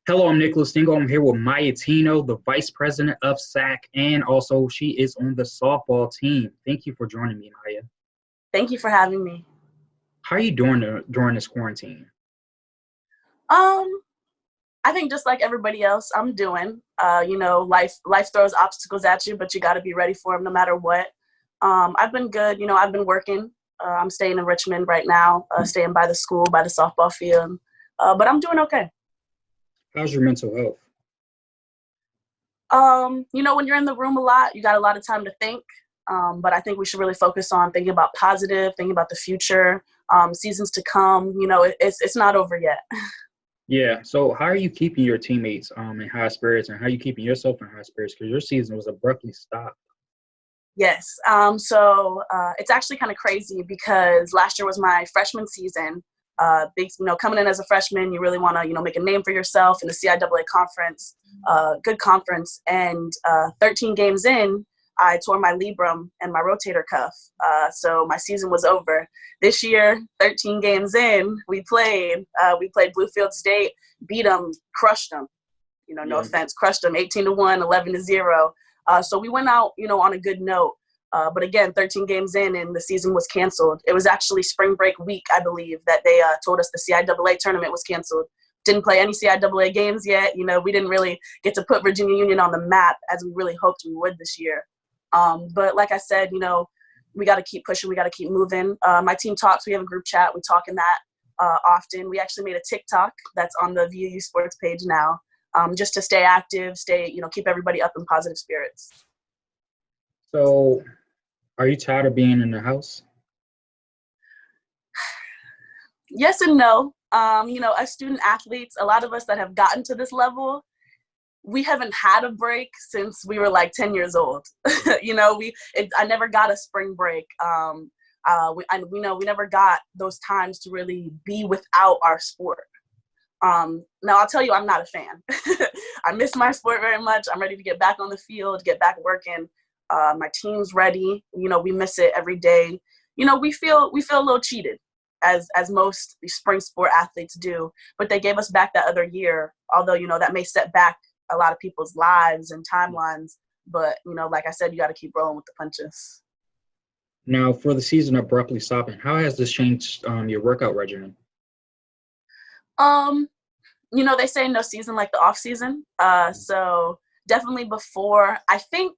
Hello, I'm Nicholas Dingle. I'm here with Mya Tino, the Vice President of SAC, and also she is on the softball team. Thank you for joining me, Mya. Thank you for having me. How are you doing during this quarantine? Um, I think just like everybody else, I'm doing. Life throws obstacles at you, but you got to be ready for them no matter what. I've been good. I've been working. I'm staying in Richmond right now, staying by the school, by the softball field. But I'm doing okay. How's your mental health? When you're in the room a lot, you got a lot of time to think. But I think we should really focus on thinking about positive, thinking about the future, seasons to come. It's not over yet. Yeah. So, how are you keeping your teammates in high spirits, and how are you keeping yourself in high spirits? Because your season was abruptly stopped. Yes. So it's actually kind of crazy because last year was my freshman season. Coming in as a freshman, you really want to, make a name for yourself in the CIAA conference, good conference. And 13 games in, I tore my labrum and my rotator cuff. So my season was over. This year, 13 games in, we played. We played Bluefield State, beat them, crushed them. No Yeah. offense, crushed them 18-1, 11-0. So we went out, on a good note. But again, 13 games in and the season was canceled. It was actually spring break week, I believe, that they told us the CIAA tournament was canceled. Didn't play any CIAA games yet. We didn't really get to put Virginia Union on the map as we really hoped we would this year. But like I said, we got to keep pushing. We got to keep moving. My team talks. We have a group chat. We talk in that often. We actually made a TikTok that's on the VU Sports page now. Just to stay active, keep everybody up in positive spirits. So, are you tired of being in the house? Yes and no. As student athletes, a lot of us that have gotten to this level, we haven't had a break since we were like 10 years old. I never got a spring break. We never got those times to really be without our sport. Now I'll tell you, I'm not a fan. I miss my sport very much. I'm ready to get back on the field, get back working. My team's ready. We miss it every day. We feel a little cheated as most spring sport athletes do, but they gave us back that other year. Although, that may set back a lot of people's lives and timelines. But, like I said, you got to keep rolling with the punches. Now, for the season abruptly stopping, how has this changed your workout regimen? They say no season like the off season. So definitely before, I think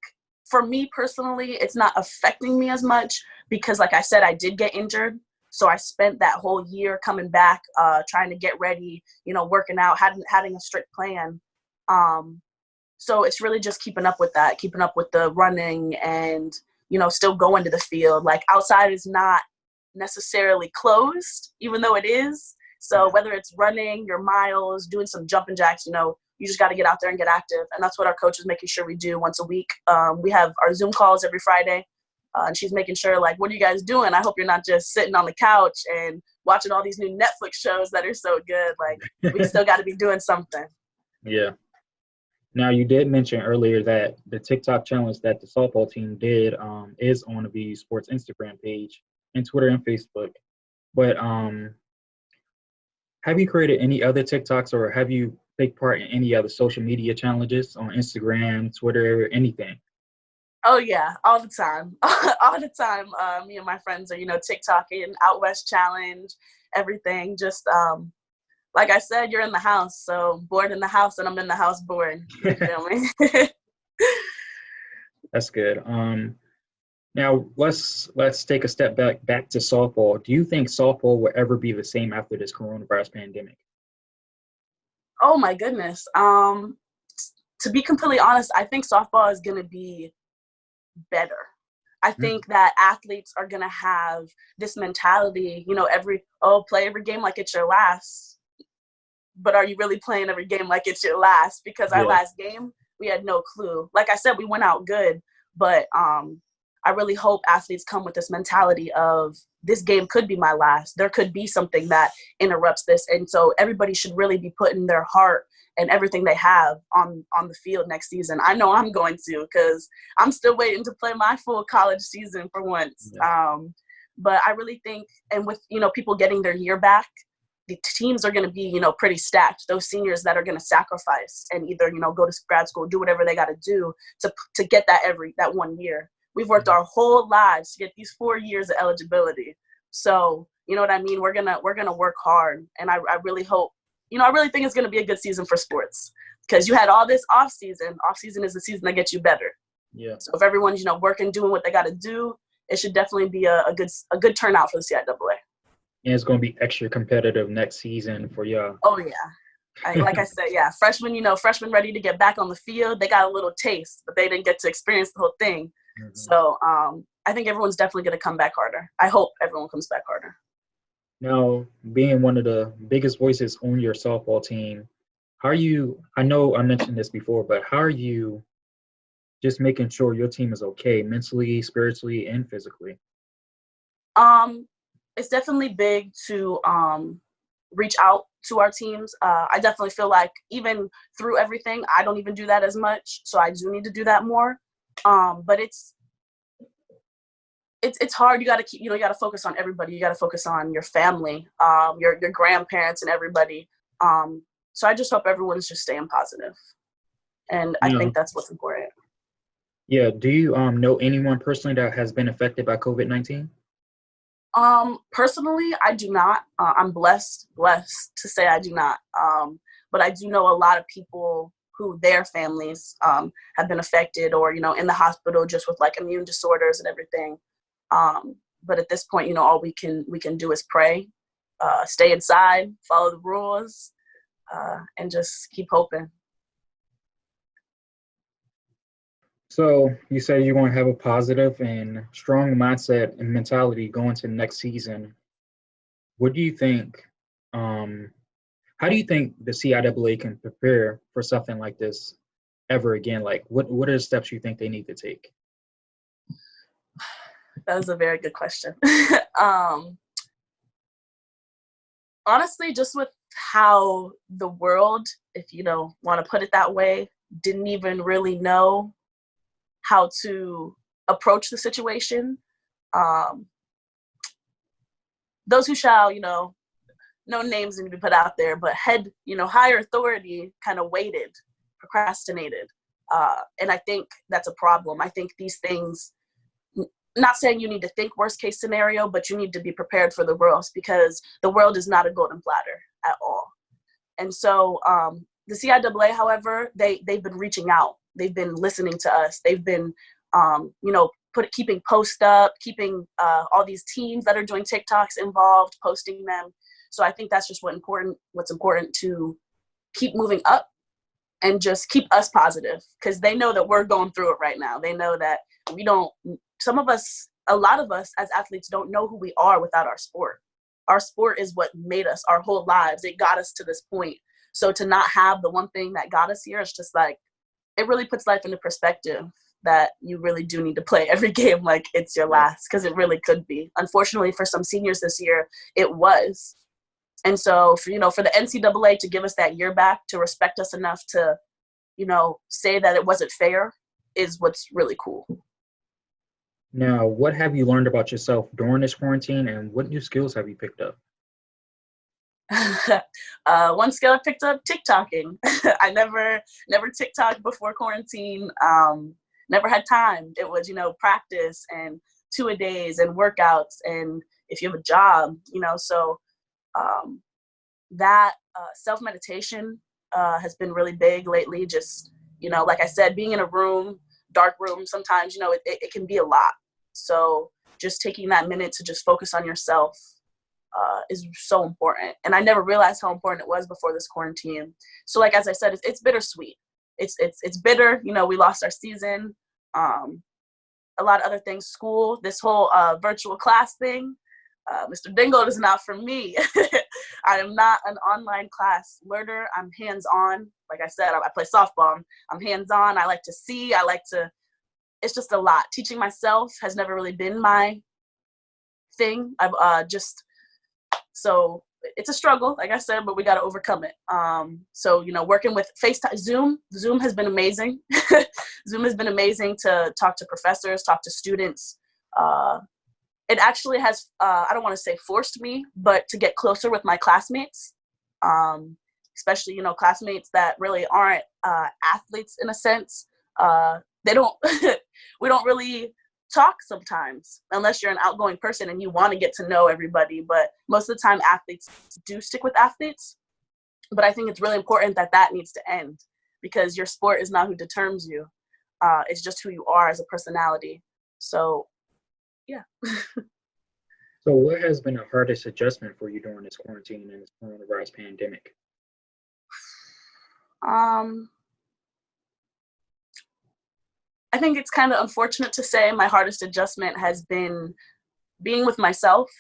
for me personally, it's not affecting me as much because like I said, I did get injured. So I spent that whole year coming back, trying to get ready, working out, having a strict plan. So it's really just keeping up with that, keeping up with the running and, still going to the field. Like outside is not necessarily closed, even though it is. So whether it's running your miles, doing some jumping jacks, you just got to get out there and get active. And that's what our coach is making sure we do once a week. We have our Zoom calls every Friday. And she's making sure, like, what are you guys doing? I hope you're not just sitting on the couch and watching all these new Netflix shows that are so good. Like, we still got to be doing something. Yeah. Now, you did mention earlier that the TikTok challenge that the softball team did is on the VU Sports Instagram page and Twitter and Facebook. But have you created any other TikToks or have you take part in any other social media challenges on Instagram, Twitter, anything? Oh, yeah, all the time. All the time. Me and my friends are, TikToking, Out West Challenge, everything. Just like I said, you're in the house. So bored in the house and I'm in the house bored. You feel me? That's good. Now let's take a step back to softball. Do you think softball will ever be the same after this coronavirus pandemic? Oh my goodness. To be completely honest, I think softball is going to be better. I think that athletes are going to have this mentality, play every game like it's your last. But are you really playing every game like it's your last? Because our last game, we had no clue. Like I said, we went out good, but I really hope athletes come with this mentality of this game could be my last. There could be something that interrupts this. And so everybody should really be putting their heart and everything they have on the field next season. I know I'm going to because I'm still waiting to play my full college season for once. Yeah. But I really think, and with, people getting their year back, the teams are going to be, you know, pretty stacked. Those seniors that are going to sacrifice and either, you know, go to grad school, do whatever they got to do to get that 1 year. We've worked our whole lives to get these 4 years of eligibility. So, you know what I mean? We're gonna work hard, and I really hope, you know, I really think it's gonna be a good season for sports, because you had all this off season. Off season is the season that gets you better. Yeah. So if everyone's, you know, working, doing what they got to do, it should definitely be a good turnout for the CIAA. And it's going to be extra competitive next season for y'all. Oh yeah. Like I said, yeah, freshmen ready to get back on the field. They got a little taste, but they didn't get to experience the whole thing. Mm-hmm. So I think everyone's definitely going to come back harder. I hope everyone comes back harder. Now, being one of the biggest voices on your softball team, how are you, I know I mentioned this before, but how are you just making sure your team is okay mentally, spiritually, and physically? It's definitely big to reach out to our teams. I definitely feel like even through everything, I don't even do that as much. So I do need to do that more. But it's hard. You got to focus on everybody. You got to focus on your family, your grandparents and everybody. So I just hope everyone's just staying positive. And I think that's what's important. Yeah. Do you know anyone personally that has been affected by COVID-19? Personally, I do not. I'm blessed to say I do not. But I do know a lot of people who their families have been affected, or, you know, in the hospital just with like immune disorders and everything. But at this point, you know, all we can do is pray, stay inside, follow the rules, and just keep hoping. So you said you want to have a positive and strong mindset and mentality going to the next season. What do you think? How do you think the CIAA can prepare for something like this ever again? Like, what are the steps you think they need to take? That was a very good question. Honestly, just with how the world, if you know, want to put it that way, didn't even really know how to approach the situation. Those who shall, you know, no names need to be put out there, but higher authority kind of waited, procrastinated. And I think that's a problem. I think these things, not saying you need to think worst case scenario, but you need to be prepared for the worst, because the world is not a golden platter at all. And so the CIAA, however, they've been reaching out. They've been listening to us. They've been, keeping posts up, keeping all these teams that are doing TikToks involved, posting them. So I think that's just what's important to keep moving up and just keep us positive, because they know that we're going through it right now. They know that a lot of us as athletes don't know who we are without our sport. Our sport is what made us our whole lives. It got us to this point. So to not have the one thing that got us here, it's just like, it really puts life into perspective that you really do need to play every game like it's your last, because it really could be. Unfortunately, for some seniors this year, it was. And so for the NCAA to give us that year back, to respect us enough to, you know, say that it wasn't fair, is what's really cool. Now, what have you learned about yourself during this quarantine, and what new skills have you picked up? One skill I picked up, TikToking. I never TikToked before quarantine. Never had time. It was, you know, practice and 2-a-days and workouts, and if you have a job, you know, so that self-meditation has been really big lately. Just, you know, like I said, being in a room, dark room, sometimes, you know, it can be a lot. So just taking that minute to just focus on yourself is so important. And I never realized how important it was before this quarantine. So like, as I said, it's bittersweet. It's bitter. You know, we lost our season. A lot of other things, school, this whole virtual class thing. Mr. Dingle is not for me. I am not an online class learner. I'm hands-on. Like I said, I play softball. I'm hands-on. I like to see. It's just a lot. Teaching myself has never really been my thing. So it's a struggle, like I said, but we got to overcome it. So, you know, working with FaceTime, Zoom has been amazing. Zoom has been amazing to talk to professors, talk to students, it actually has, I don't want to say forced me, but to get closer with my classmates, especially, you know, classmates that really aren't athletes in a sense. They don't, we don't really talk sometimes unless you're an outgoing person and you want to get to know everybody. But most of the time, athletes do stick with athletes. But I think it's really important that that needs to end, because your sport is not who determines you. It's just who you are as a personality. So, yeah. So what has been the hardest adjustment for you during this quarantine and this coronavirus pandemic? Um, I think it's kind of unfortunate to say my hardest adjustment has been being with myself,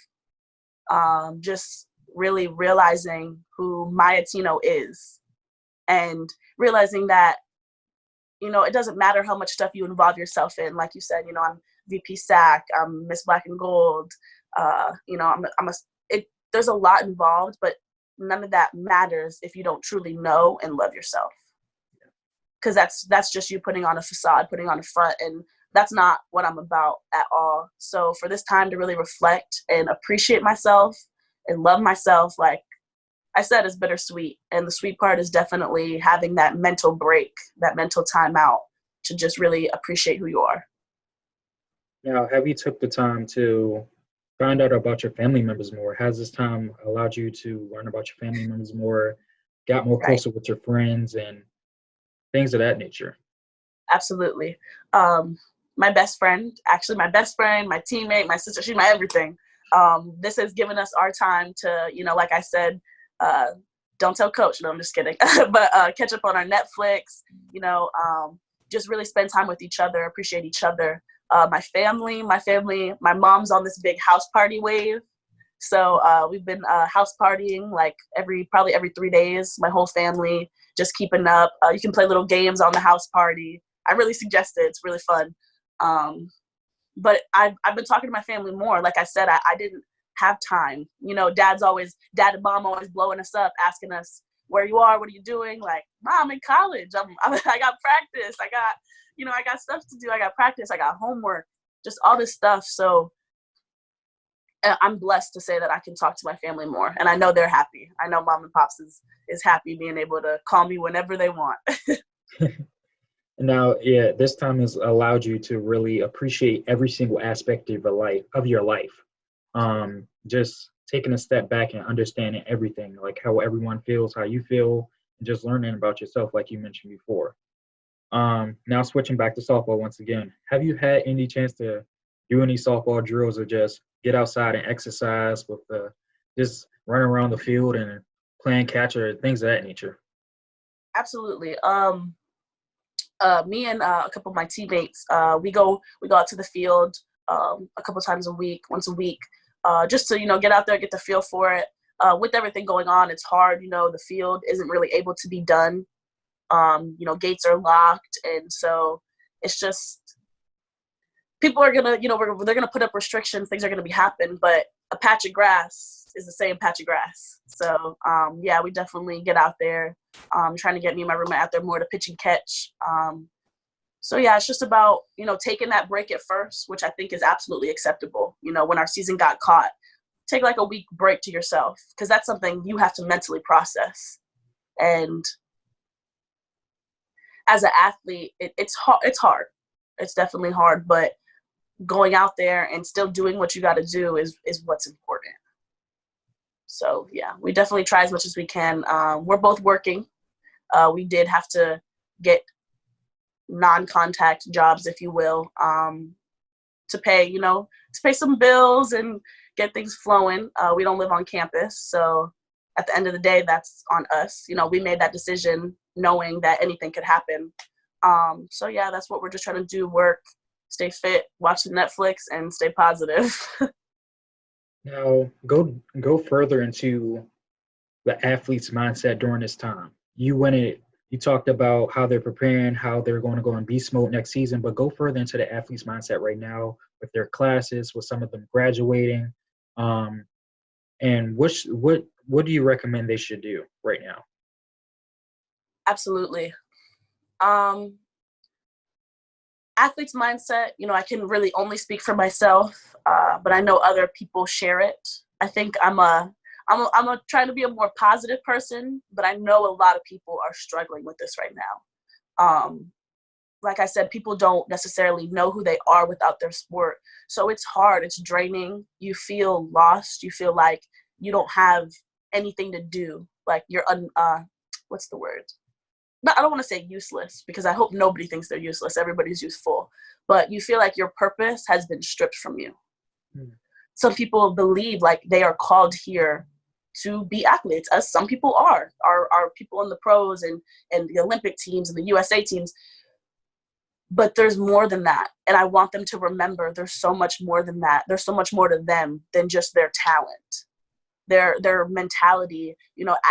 just really realizing who Mya Tino is, and realizing that, you know, it doesn't matter how much stuff you involve yourself in. Like you said, you know, I'm VP SAC, I'm Miss Black and Gold, you know, there's a lot involved, but none of that matters if you don't truly know and love yourself. Because that's just you putting on a facade, putting on a front, and that's not what I'm about at all. So for this time to really reflect and appreciate myself and love myself, like I said, is bittersweet. And the sweet part is definitely having that mental break, that mental time out to just really appreciate who you are. Now, have you took the time to find out about your family members more? Has this time allowed you to learn about your family members more, got more Right. closer with your friends and things of that nature? Absolutely. My best friend, actually my best friend, my teammate, my sister, she's my everything. This has given us our time to, you know, like I said, uh, don't tell coach, no, I'm just kidding, but catch up on our Netflix, you know, just really spend time with each other, appreciate each other. My mom's on this big house party wave. So we've been house partying like probably every 3 days, my whole family, just keeping up. You can play little games on the house party. I really suggest it. It's really fun. But I've been talking to my family more. Like I said, I didn't have time. You know, dad and mom always blowing us up, asking us where you are, what are you doing? Like, Mom, I'm in college. I got practice. I got stuff to do. I got practice. I got homework, just all this stuff. So I'm blessed to say that I can talk to my family more, and I know they're happy. I know mom and pops is happy being able to call me whenever they want. Now, yeah, this time has allowed you to really appreciate every single aspect of your life. Just taking a step back and understanding everything, like how everyone feels, how you feel, and just learning about yourself, like you mentioned before. Now switching back to softball once again, have you had any chance to do any softball drills or just get outside and exercise with just running around the field and playing catch or things of that nature? Absolutely. Me and a couple of my teammates, we go out to the field a couple times a week, once a week, just to, you know, get out there, get the feel for it. With everything going on, it's hard. You know, the field isn't really able to be done. You know, gates are locked, and so it's just people are gonna, you know, they're gonna put up restrictions. Things are gonna be happen, but a patch of grass is the same patch of grass. So yeah, we definitely get out there. Trying to get me and my roommate out there more to pitch and catch. So yeah, it's just about, you know, taking that break at first, which I think is absolutely acceptable. You know, when our season got caught, take like a week break to yourself, because that's something you have to mentally process. And as an athlete, it's hard. It's hard. It's definitely hard, but going out there and still doing what you got to do is what's important. So yeah, we definitely try as much as we can. We're both working. We did have to get non-contact jobs, if you will, to pay, you know, to pay some bills and get things flowing. We don't live on campus, so at the end of the day, that's on us. You know, we made that decision knowing that anything could happen. So yeah, that's what we're just trying to do: work, stay fit, watch the Netflix, and stay positive. Now, go further into the athlete's mindset during this time. You talked about how they're preparing, how they're going to go in beast mode next season, but go further into the athlete's mindset right now with their classes, with some of them graduating, and what do you recommend they should do right now? Absolutely. Um, athlete's mindset, I can really only speak for myself, but I know other people share it. I think I'm trying to be a more positive person, but I know a lot of people are struggling with this right now. Like I said, people don't necessarily know who they are without their sport. So it's hard. It's draining. You feel lost. You feel like you don't have anything to do. Like you're, what's the word? No, I don't want to say useless, because I hope nobody thinks they're useless. Everybody's useful. But you feel like your purpose has been stripped from you. Mm. Some people believe like they are called here to be athletes, as some people are people in the pros and the Olympic teams and the USA teams. But there's more than that. And I want them to remember there's so much more than that. There's so much more to them than just their talent, their mentality.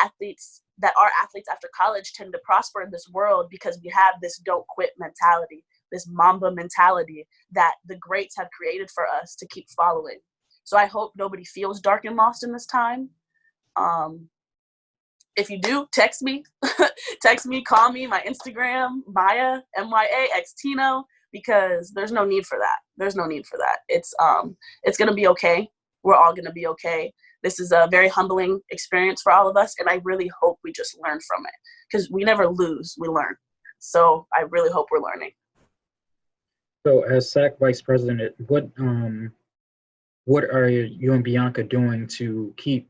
Athletes that are athletes after college tend to prosper in this world because we have this don't quit mentality, this Mamba mentality that the greats have created for us to keep following. So I hope nobody feels dark and lost in this time. If you do, text me, call me, my Instagram, Mya, Mya Tino, because there's no need for that. There's no need for that. It's going to be okay. We're all going to be okay. This is a very humbling experience for all of us, and I really hope we just learn from it, because we never lose, we learn. So I really hope we're learning. So as SAC Vice President, what are you and Bianca doing to keep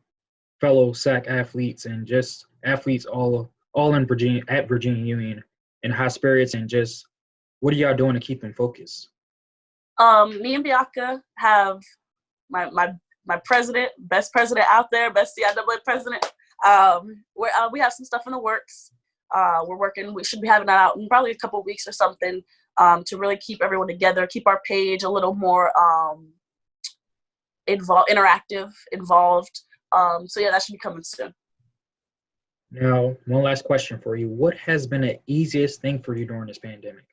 fellow SAC athletes and just athletes all in Virginia, at Virginia Union, in high spirits, and just what are y'all doing to keep them focused? Me and Bianca have my president, best president out there, best CIAA president. We have some stuff in the works. We're working. We should be having that out in probably a couple of weeks or something, to really keep everyone together, keep our page a little more interactive, involved. So yeah, that should be coming soon. Now, one last question for you. What has been the easiest thing for you during this pandemic?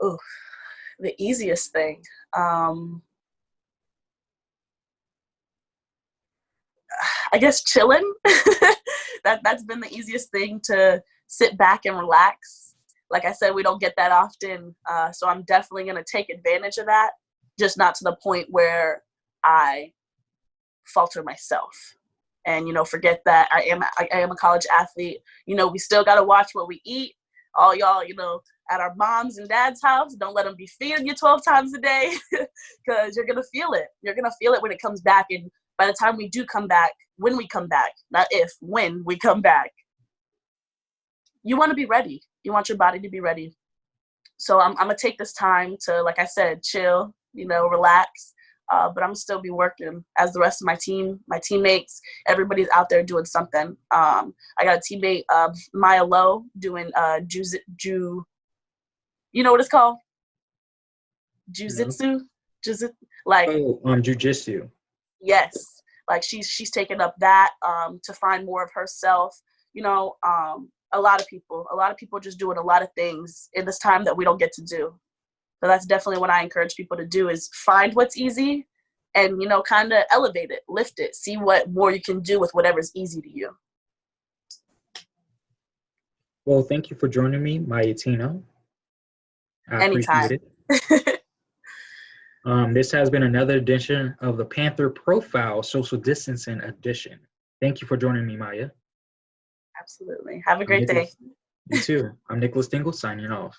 Oh, the easiest thing. I guess chilling. That's been the easiest thing, to sit back and relax. Like I said, we don't get that often. So I'm definitely going to take advantage of that, just not to the point where I falter myself and forget that I am a college athlete. We still got to watch what we eat. All y'all, at our moms and dad's house, don't let them be feeding you 12 times a day, because you're gonna feel it. You're gonna feel it when it comes back. And by the time we do come back, when we come back, not if, when we come back, you want to be ready. You want your body to be ready. So I'm gonna take this time to, like I said, chill, relax. But I'm still be working as the rest of my teammates. Everybody's out there doing something. I got a teammate, Maya Lowe, doing you know what it's called? Jiu-jitsu? Like jiu-jitsu. Yes. Like she's taken up that to find more of herself. A lot of people just doing a lot of things in this time that we don't get to do. So that's definitely what I encourage people to do, is find what's easy and, kind of elevate it, lift it, see what more you can do with whatever's easy to you. Well, thank you for joining me, Mya Tino. I Anytime. appreciate it. This has been another edition of the Panther Profile Social Distancing Edition. Thank you for joining me, Mya. Absolutely. Have a great day. You too. I'm Nicholas Dingle, signing off.